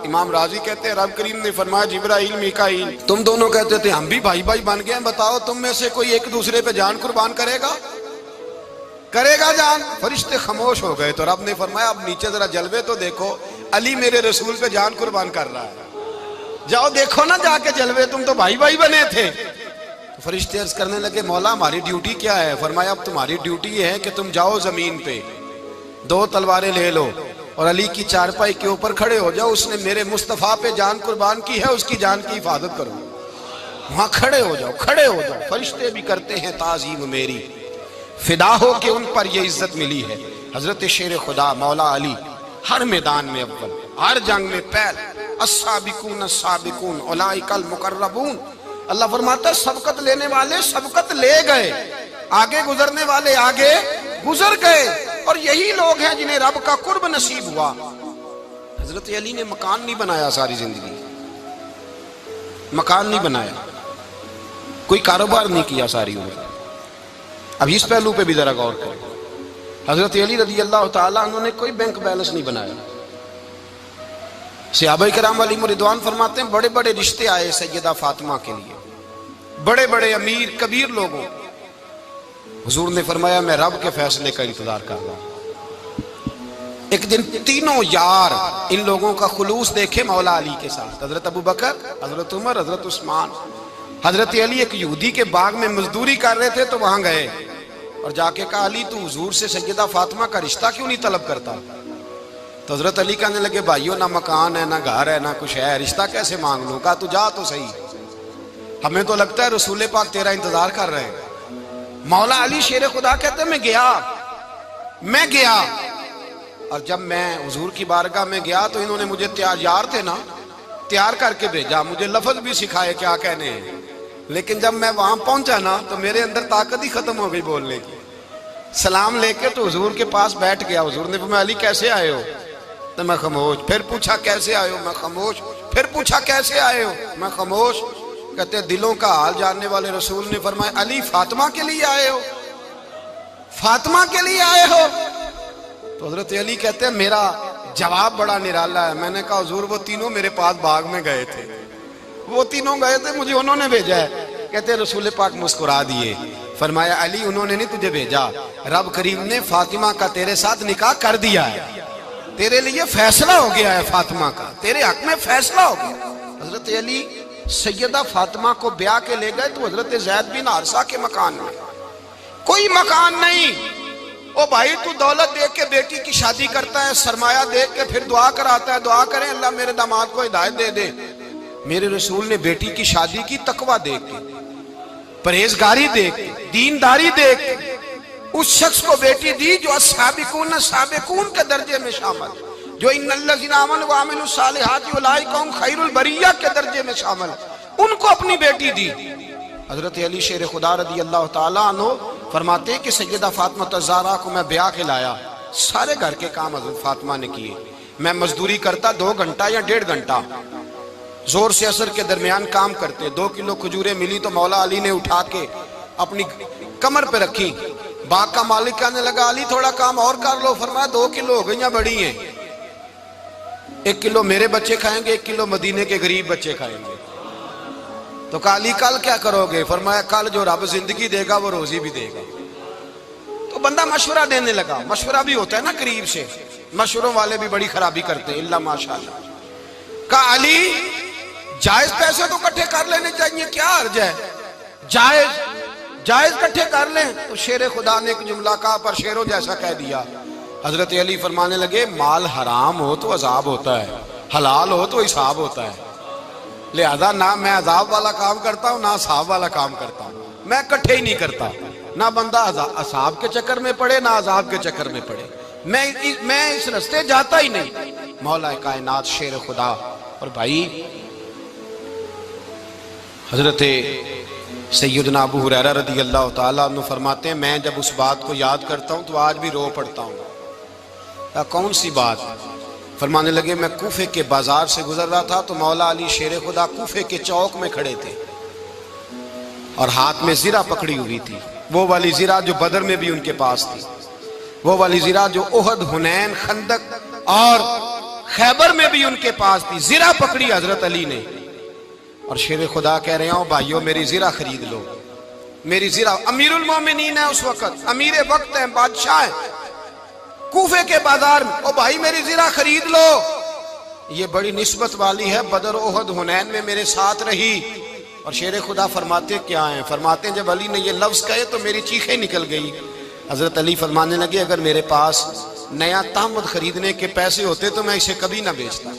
امام راضی کہتے ہیں رب کریم نے فرمایا جبرائیل میکائیل تم دونوں کہتے تھے ہم بھی بھائی بھائی بن گئے ہیں, بتاؤ تم میں سے کوئی ایک دوسرے پہ جان قربان کرے گا جان؟ فرشتے خاموش ہو گئے. تو رب نے فرمایا اب نیچے ذرا جلوے تو دیکھو, علی میرے رسول پہ جان قربان کر رہا ہے, جاؤ دیکھو نا جا کے جلوے, تم تو بھائی بھائی بنے تھے. تو فرشتے عرض کرنے لگے مولا ہماری ڈیوٹی کیا ہے؟ فرمایا اب تمہاری ڈیوٹی یہ ہے کہ تم جاؤ زمین پہ 2 تلواریں لے لو اور علی کی چارپائی کے اوپر کھڑے ہو جاؤ, اس نے میرے مصطفیٰ پہ جان قربان کی ہے, اس کی جان کی حفاظت کرو. وہاں کھڑے ہو جاؤ. فرشتے بھی کرتے ہیں تعظیم میری, فدا ہو کہ ان پر یہ عزت ملی ہے. حضرت شیر خدا مولا علی ہر میدان میں اول, ہر جنگ میں پہل. السابقون السابقون اولئک المقربون. اللہ فرماتا ہے سبقت لینے والے سبقت لے گئے, آگے گزرنے والے آگے گزر گئے, اور یہی لوگ ہیں جنہیں رب کا قرب نصیب ہوا. حضرت علی نے مکان نہیں بنایا, ساری زندگی مکان نہیں بنایا, کوئی کاروبار نہیں کیا ساری عمر. اب اس پہلو پہ بھی ذرا غور کریں. حضرت علی رضی اللہ تعالیٰ عنہ نے کوئی بینک بیلنس نہیں بنایا. صحابہ کرام علیہم رضوان فرماتے ہیں بڑے بڑے رشتے آئے سیدہ فاطمہ کے لیے, بڑے بڑے امیر کبیر لوگوں. حضور نے فرمایا میں رب کے فیصلے کا انتظار کر رہا ہوں. ایک دن تینوں یار ان لوگوں کا خلوص دیکھے مولا علی کے ساتھ, حضرت ابو بکر, حضرت عمر, حضرت عثمان. حضرت علی ایک یہودی کے باغ میں مزدوری کر رہے تھے تو وہاں گئے اور جا کے کہا علی تو حضور سے سیدہ فاطمہ کا رشتہ کیوں نہیں طلب کرتا؟ تو حضرت علی کہنے لگے بھائیو نہ مکان ہے نہ گھر ہے نہ کچھ ہے, رشتہ کیسے مانگ لوں؟ کہا تو جا تو صحیح, ہمیں تو لگتا ہے رسول پاک تیرا انتظار کر رہے ہیں. مولا علی شیر خدا کہتے ہیں میں گیا اور جب میں حضور کی بارگاہ میں گیا تو انہوں نے مجھے یار تھے نا, تیار کر کے بھیجا, مجھے لفظ بھی سکھائے کیا کہنے ہیں, لیکن جب میں وہاں پہنچا نا تو میرے اندر طاقت ہی ختم ہو گئی بولنے کی. سلام لے کے تو حضور کے پاس بیٹھ گیا. حضور نے فرمایا علی کیسے آئے ہو؟ تو میں خاموش. پھر پوچھا کیسے آئے ہو؟ میں خاموش. پھر پوچھا کیسے آئے ہو؟ میں خاموش. کہتے ہیں دلوں کا حال جاننے والے رسول نے فرمایا علی فاطمہ کے لیے آئے ہو؟ فاطمہ کے لیے آئے ہو؟ تو حضرت علی کہتے ہیں میرا جواب بڑا نرالا ہے. میں نے کہا حضور وہ تینوں میرے پاس باغ میں گئے تھے, وہ تینوں گئے تھے, مجھے انہوں نے بھیجا ہے. کہتے ہیں رسول پاک مسکرا دیے, فرمایا علی انہوں نے نہیں تجھے بھیجا, رب کریم نے فاطمہ کا تیرے ساتھ نکاح کر دیا ہے, تیرے لیے فیصلہ ہو گیا ہے فاطمہ کا, تیرے حق میں فیصلہ ہو گیا. حضرت علی سیدہ فاطمہ کو بیاہ کے لے گئے تو حضرت زید بن حارثہ کے مکان میں, کوئی مکان نہیں. او بھائی تو دولت دیکھ کے بیٹی کی شادی کرتا ہے, سرمایہ دیکھ کے پھر دعا کراتا ہے, دعا کریں اللہ میرے داماد کو ہدایت دے دے. میرے رسول نے بیٹی کی شادی کی تقوی دیکھ کے, پرہیزگاری دیکھ کے, دینداری دیکھ کے اس شخص کو بیٹی دی جو السابقون السابقون کے درجے میں شامل, جو ان الذین آمنوا وعملوا الصالحات اولئک هم خیر البریہ کے درجے میں شامل, ان کو اپنی بیٹی دی. حضرت علی شیر خدا رضی اللہ تعالیٰ عنہ فرماتے کہ سیدہ فاطمہ الزہرا کو میں بیاہ کے لایا, سارے گھر کے کام حضرت فاطمہ نے کیے. میں مزدوری کرتا 2 گھنٹہ یا 1.5 گھنٹہ, زور سے عصر کے درمیان کام کرتے. 2 کلو کھجوریں ملی تو مولا علی نے اٹھا کے اپنی کمر پہ رکھی. باغ کا مالک کہنے لگا علی تھوڑا کام اور کر لو. فرمایا 2 کلو ہو گئیں بڑی ہیں, 1 کلو میرے بچے کھائیں گے, 1 کلو مدینے کے غریب بچے کھائیں گے. تو کہا علی کل کیا کرو گے؟ فرمایا کل جو رب زندگی دے گا وہ روزی بھی دے گا. تو بندہ مشورہ دینے لگا. مشورہ بھی ہوتا ہے نا قریب سے, مشوروں والے بھی بڑی خرابی کرتے ہیں اللہ ماشاءاللہ. کہا علی جائز پیسے تو کٹھے کر لینے چاہیے, کیا حرج ہے, جائز کٹھے کر لیں. تو شیر خدا نے ایک جملہ کہا پر شیروں جیسا کہہ دیا. حضرت علی فرمانے لگے مال حرام ہو تو عذاب ہوتا ہے, حلال ہو تو حساب ہوتا ہے. لہذا نہ میں عذاب والا کام کرتا ہوں نہ حساب والا کام کرتا ہوں, میں کٹھے ہی نہیں کرتا. نہ بندہ حساب کے چکر میں پڑے نہ عذاب کے چکر میں پڑے, میں اس رستے جاتا ہی نہیں. مولا کائنات شیر خدا. اور بھائی حضرت سیدنا ابو ہریرہ رضی اللہ تعالیٰ عنہ فرماتے ہیں میں جب اس بات کو یاد کرتا ہوں تو آج بھی رو پڑتا ہوں. کون سی بات؟ فرمانے لگے میں کوفے کے بازار سے گزر رہا تھا تو مولا علی شیر خدا کوفے کے چوک میں کھڑے تھے اور ہاتھ میں زرہ پکڑی ہوئی تھی, وہ والی زرہ جو بدر میں بھی ان کے پاس تھی, وہ والی زرہ جو احد, حنین, خندق اور خیبر میں بھی ان کے پاس تھی. زرہ پکڑی حضرت علی نے اور شیر خدا کہہ رہے ہوں بھائیو میری زرہ خرید لو. میری زرہ, امیر المومنین ہے اس وقت, امیر وقت ہیں, بادشاہ ہیں, کوفے کے بازار میں, او بھائی میری زرہ خرید لو. یہ بڑی نسبت والی ہے, بدر, احد, حنین میں میرے ساتھ رہی. اور شیر خدا فرماتے کیا ہیں؟ فرماتے ہیں جب علی نے یہ لفظ کہے تو میری چیخیں نکل گئی. حضرت علی فرمانے لگے اگر میرے پاس نیا تامد خریدنے کے پیسے ہوتے تو میں اسے کبھی نہ بیچتا,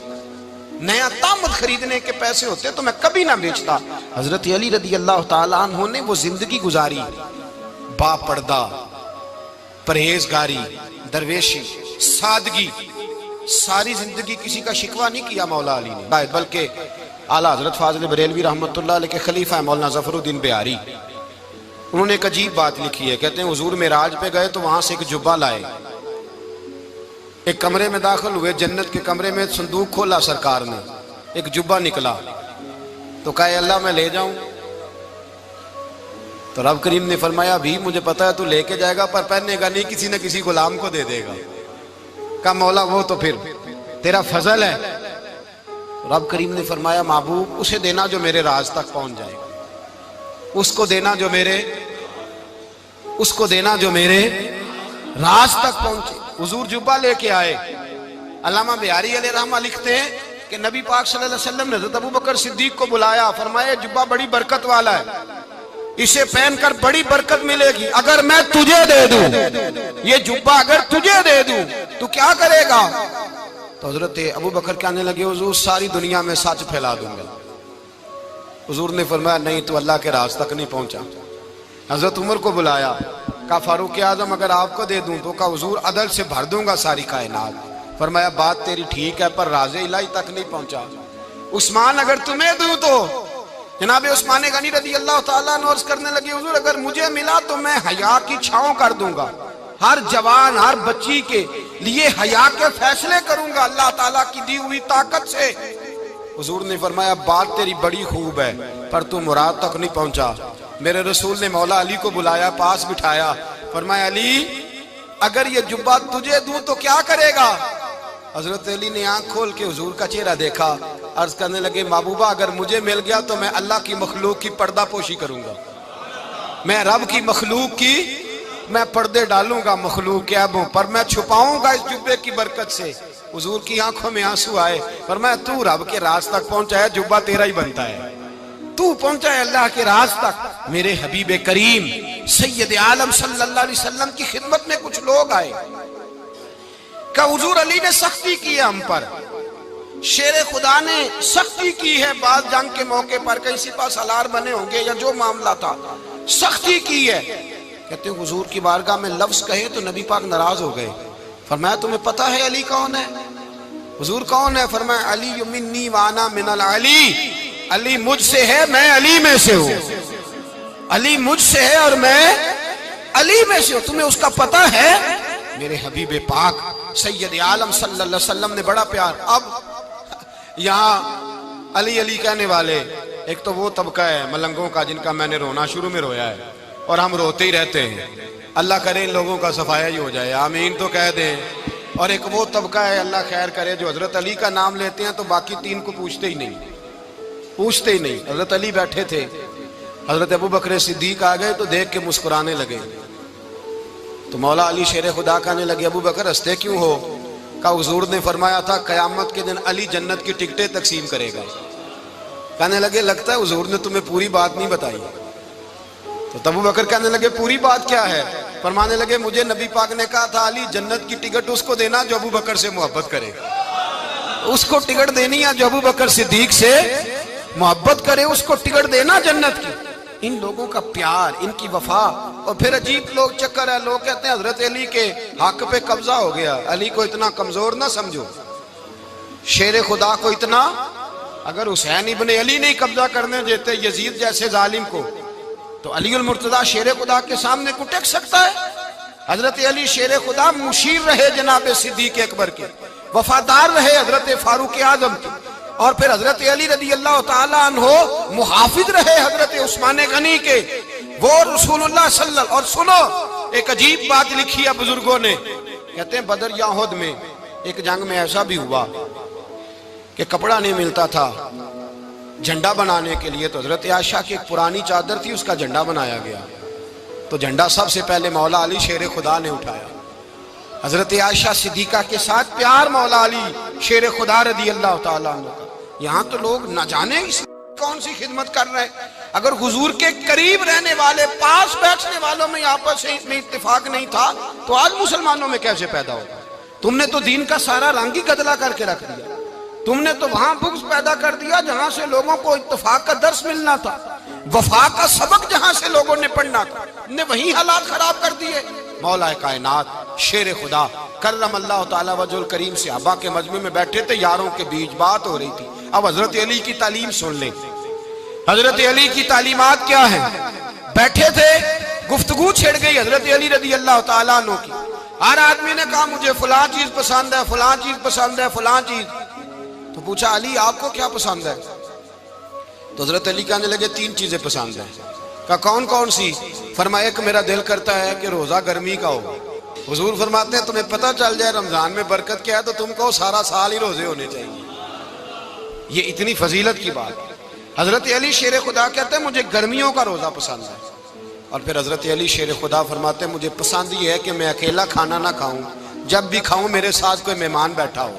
نیا تامد خریدنے کے پیسے ہوتے تو میں کبھی نہ بیچتا. حضرت علی رضی اللہ تعالیٰ عنہ نے وہ زندگی گزاری, با پردہ, پرہیزگاری, درویشی, سادگی, ساری زندگی کسی کا شکوہ نہیں کیا مولا علی نے. بلکہ اعلیٰ حضرت فاضل بریلوی رحمت اللہ علیہ کے خلیفہ مولانا ظفر الدین بہاری, انہوں نے ایک عجیب بات لکھی ہے. کہتے ہیں حضور معراج پہ گئے تو وہاں سے ایک جبہ لائے, ایک کمرے میں داخل ہوئے, جنت کے کمرے میں صندوق کھولا سرکار نے, ایک جبہ نکلا تو کہا اللہ میں لے جاؤں. تو رب کریم نے فرمایا بھی مجھے پتا ہے تو لے کے جائے گا پر پہننے گا نہیں, کسی نہ کسی غلام کو دے دے گا. کہا مولا وہ تو پھر تیرا فضل ہے. رب کریم نے فرمایا محبوب اسے دینا جو میرے راز تک پہنچ جائے گا, اس کو دینا جو میرے راز تک پہنچے. حضور جبہ لے کے آئے. علامہ بہاری علیہ رحمہ لکھتے ہیں کہ نبی پاک صلی اللہ علیہ وسلم نے حضرت ابوبکر صدیق کو بلایا, فرمایا جبہ بڑی برکت والا ہے, اسے پہن کر بڑی برکت ملے گی. اگر میں تجھے دے دوں, یہ جبہ اگر تجھے دے دوں تو کیا کرے گا؟ تو حضرت ابوبکر کہنے لگے حضور ساری دنیا میں سچ پھیلا دوں گا. حضور نے فرمایا نہیں تو اللہ کے راز تک نہیں پہنچا. حضرت عمر کو بلایا, کہا فاروق اعظم اگر آپ کو دے دوں تو کہا حضور عدل سے بھر دوں گا ساری کائنات. فرمایا بات تیری ٹھیک ہے پر راز الہی تک نہیں پہنچا. عثمان اگر تمہیں دوں تو جناب عثمان غنی رضی اللہ تعالیٰ عنہ عرض کرنے لگے حضور اگر مجھے ملا تو میں حیا کی چھاؤں کر دوں گا, ہر جوان ہر بچی کے لیے حیا کے فیصلے کروں گا اللہ تعالیٰ کی دی ہوئی طاقت سے۔ حضور نے فرمایا بات تیری بڑی خوب ہے پر تو مراد تک نہیں پہنچا۔ میرے رسول نے مولا علی کو بلایا، پاس بٹھایا، فرمایا علی اگر یہ جبہ تجھے دوں تو کیا کرے گا؟ حضرت علی نے آنکھ کھول کے حضور کا چہرہ دیکھا، عرض کرنے لگے محبوبہ اگر مجھے مل گیا تو میں اللہ کی مخلوق کی پردہ پوشی کروں گا، میں رب کی مخلوق کی میں پردے ڈالوں گا مخلوق کے عیبوں پر، میں چھپاؤں گا اس جبے کی برکت سے۔ حضور کی آنکھوں میں آنسو آئے، فرمایا تو رب کے راز تک پہنچا ہے، جبہ تیرا ہی بنتا ہے، تو پہنچا ہے اللہ کے راز تک۔ میرے حبیب کریم سید عالم صلی اللہ علیہ وسلم کی خدمت میں کچھ لوگ آئے کہ حضور علی نے سختی کی ہے ہم پر، شیر خدا نے سختی کی ہے، بعض جنگ کے موقع پر کہیں سپہ سالار بنے ہوں گے یا جو معاملہ تھا سختی کی ہے۔ کہتے ہیں حضور کی بارگاہ میں لفظ کہے تو نبی پاک ناراض ہو گئے۔ فرمایا تمہیں پتہ ہے علی کون ہے؟ حضور کون ہے؟ فرمایا علی منی وانا من العلی، علی مجھ سے ہے میں علی میں سے ہوں، علی مجھ سے ہے اور میں علی میں سے ہوں، تمہیں اس کا پتہ ہے؟ میرے حبیب پاک سید عالم صلی اللہ علیہ وسلم نے بڑا پیار۔ اب یہاں علی علی کہنے والے ایک تو وہ طبقہ ہے ملنگوں کا جن کا میں نے رونا شروع میں رویا ہے اور ہم روتے ہی رہتے ہیں، اللہ کرے ان لوگوں کا صفایا ہی ہو جائے، آمین تو کہہ دیں۔ اور ایک وہ طبقہ ہے اللہ خیر کرے جو حضرت علی کا نام لیتے ہیں تو باقی تین کو پوچھتے ہی نہیں، پوچھتے ہی نہیں۔ حضرت علی بیٹھے تھے، حضرت ابو بکر صدیق آ گئے تو دیکھ کے مسکرانے لگے، تو مولا علی شیر خدا کہنے لگے ابو بکر ہنستے کیوں ہو؟ کہ حضور نے فرمایا تھا قیامت کے دن علی جنت کی ٹکٹیں تقسیم کرے گا۔ کہنے لگے لگتا ہے حضور نے تمہیں پوری بات نہیں بتائی۔ تو ابو بکر کہنے لگے پوری بات کیا ہے؟ فرمانے لگے مجھے نبی پاک نے کہا تھا علی جنت کی ٹکٹ اس کو دینا جو ابو بکر سے محبت کرے، اس کو ٹکٹ دینی ہے جو ابو بکر صدیق سے محبت کرے، اس کو ٹکٹ دینا جنت کی۔ ان لوگوں کا پیار، ان کی وفا۔ اور پھر عجیب لوگ چکر ہے، لوگ کہتے ہیں حضرت علی کے حق پہ قبضہ ہو گیا، علی کو اتنا کمزور نہ سمجھو، شیر خدا کو اتنا، اگر حسین ابن علی نہیں قبضہ کرنے دیتے یزید جیسے ظالم کو تو علی المرتضیٰ شیر خدا کے سامنے کو ٹک سکتا ہے؟ حضرت علی شیر خدا مشیر رہے جناب صدیق اکبر کے، وفادار رہے حضرت فاروق اعظم کے، اور پھر حضرت علی رضی اللہ تعالیٰ عنہ محافظ رہے حضرت عثمان غنی کے، وہ رسول اللہ صلی اللہ علیہ وسلم۔ اور سنو ایک عجیب بات لکھی ہے بزرگوں نے، کہتے ہیں بدر یا احد میں ایک جنگ میں ایسا بھی ہوا کہ کپڑا نہیں ملتا تھا جھنڈا بنانے کے لیے، تو حضرت عائشہ کی ایک پرانی چادر تھی، اس کا جھنڈا بنایا گیا، تو جھنڈا سب سے پہلے مولا علی شیر خدا نے اٹھایا۔ حضرت عائشہ صدیقہ کے ساتھ پیار مولا علی شیر خدا رضی اللہ تعالیٰ عنہ کا۔ یہاں تو لوگ نہ جانے اس کون سی خدمت کر رہے ہیں۔ اگر حضور کے قریب رہنے والے پاس بیٹھنے والوں میں آپس میں اتفاق نہیں تھا تو آج مسلمانوں میں کیسے پیدا ہوگا؟ تم نے تو دین کا سارا رنگ ہی گدلا کر کے رکھ دیا، تم نے تو وہاں بغض پیدا کر دیا جہاں سے لوگوں کو اتفاق کا درس ملنا تھا، وفا کا سبق جہاں سے لوگوں نے پڑھنا تھا، نے وہی حالات خراب کر دیے۔ مولا کائنات شیر خدا کرم اللہ تعالیٰ وجہ الکریم صحابہ کے مجمع میں بیٹھے تھے، یاروں کے بیچ بات ہو رہی تھی۔ اب حضرت علی کی تعلیم سن لیں، حضرت علی کی تعلیمات کیا ہیں؟ بیٹھے تھے، گفتگو چھڑ گئی حضرت علی رضی اللہ تعالیٰ عنہ کی، ہر آدمی نے کہا مجھے فلاں چیز پسند ہے، فلاں چیز پسند ہے، فلاں چیز۔ تو پوچھا علی آپ کو کیا پسند ہے؟ تو حضرت علی کہنے لگے تین چیزیں پسند ہیں۔ کہا کون کون سی؟ فرمایا ایک میرا دل کرتا ہے کہ روزہ گرمی کا ہو۔ حضور فرماتے ہیں تمہیں پتہ چل جائے رمضان میں برکت کیا ہے تو تم کو سارا سال ہی روزے ہونے چاہیے، یہ اتنی فضیلت کی بات۔ حضرت علی شیر خدا کہتے ہیں مجھے گرمیوں کا روزہ پسند ہے۔ اور پھر حضرت علی شیر خدا فرماتے ہیں مجھے پسند یہ ہے کہ میں اکیلا کھانا نہ کھاؤں، جب بھی کھاؤں میرے ساتھ کوئی مہمان بیٹھا ہو،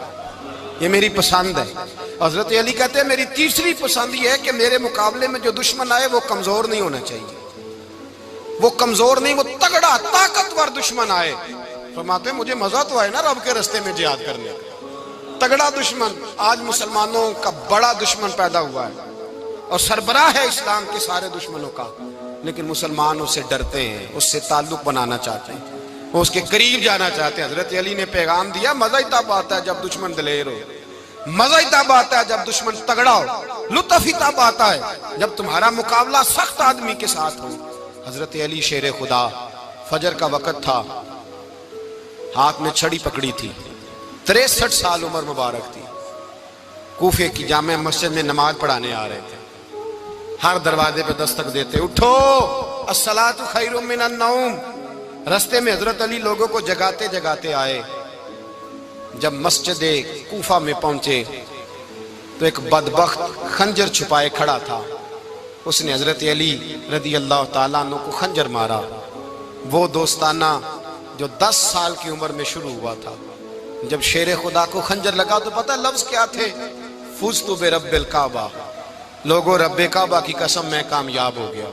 یہ میری پسند ہے۔ حضرت علی کہتے ہیں میری تیسری پسند یہ ہے کہ میرے مقابلے میں جو دشمن آئے وہ کمزور نہیں ہونا چاہیے، وہ کمزور نہیں، وہ تگڑا طاقتور دشمن آئے۔ فرماتے ہیں مجھے مزہ تو آئے نا رب کے رستے میں جہاد کرنے کا، تگڑا دشمن۔ آج مسلمانوں کا بڑا دشمن پیدا ہوا ہے اور سربراہ ہے اسلام کے سارے دشمنوں کا، لیکن مسلمان اس سے ڈرتے ہیں، اس سے تعلق بنانا چاہتے ہیں، وہ اس کے قریب جانا چاہتے ہیں۔ حضرت علی نے پیغام دیا مزہ ہی تب آتا ہے جب دشمن دلیر ہو، مزہ ہی تب آتا ہے جب دشمن تگڑا ہو، لطف ہی تب آتا ہے جب تمہارا مقابلہ سخت آدمی کے ساتھ ہو۔ حضرت علی شیر خدا، فجر کا وقت تھا، ہاتھ میں چھڑی پکڑی تھی، 63 سال عمر مبارک تھی، کوفے کی جامع مسجد میں نماز پڑھانے آ رہے تھے، ہر دروازے پہ دستک دیتے، اٹھو الصلاۃ خیر من النوم۔ رستے میں حضرت علی لوگوں کو جگاتے جگاتے آئے، جب مسجد کوفہ میں پہنچے تو ایک بدبخت خنجر چھپائے کھڑا تھا، اس نے حضرت علی رضی اللہ تعالیٰ عنہ کو خنجر مارا، وہ دوستانہ جو 10 سال کی عمر میں شروع ہوا تھا۔ جب شیر خدا کو خنجر لگا تو پتہ لفظ کیا تھے؟ فزت برب الکعبہ، لوگوں رب کعبہ کی قسم میں کامیاب ہو گیا،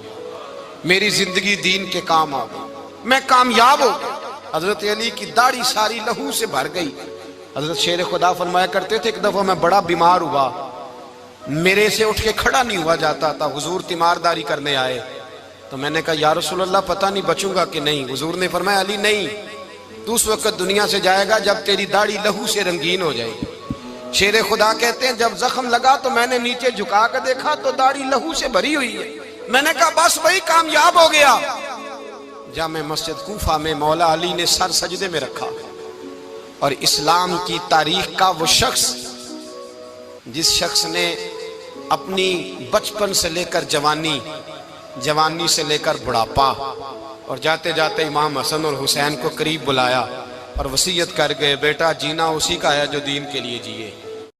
میری زندگی دین کے کام آ گئی، میں کامیاب ہو گیا۔ حضرت علی کی داڑھی ساری لہو سے بھر گئی۔ حضرت شیر خدا فرمایا کرتے تھے، ایک دفعہ میں بڑا بیمار ہوا، میرے سے اٹھ کے کھڑا نہیں ہوا جاتا تھا، حضور تیمارداری کرنے آئے تو میں نے کہا یا رسول اللہ پتہ نہیں بچوں گا کہ نہیں۔ حضور نے فرمایا علی نہیں، تو اس وقت دنیا سے جائے گا جب تیری داڑھی لہو سے رنگین ہو جائے گی۔ شیر خدا کہتے ہیں جب زخم لگا تو میں نے نیچے جھکا کر دیکھا تو داڑھی لہو سے بھری ہوئی ہے، میں نے کہا بس وہی کامیاب ہو گیا۔ جامع مسجد کوفہ میں مولا علی نے سر سجدے میں رکھا، اور اسلام کی تاریخ کا وہ شخص جس شخص نے اپنی بچپن سے لے کر جوانی، جوانی سے لے کر بڑھاپا، اور جاتے جاتے امام حسن اور حسین کو قریب بلایا اور وصیت کر گئے بیٹا جینا اسی کا ہے جو دین کے لیے جیے۔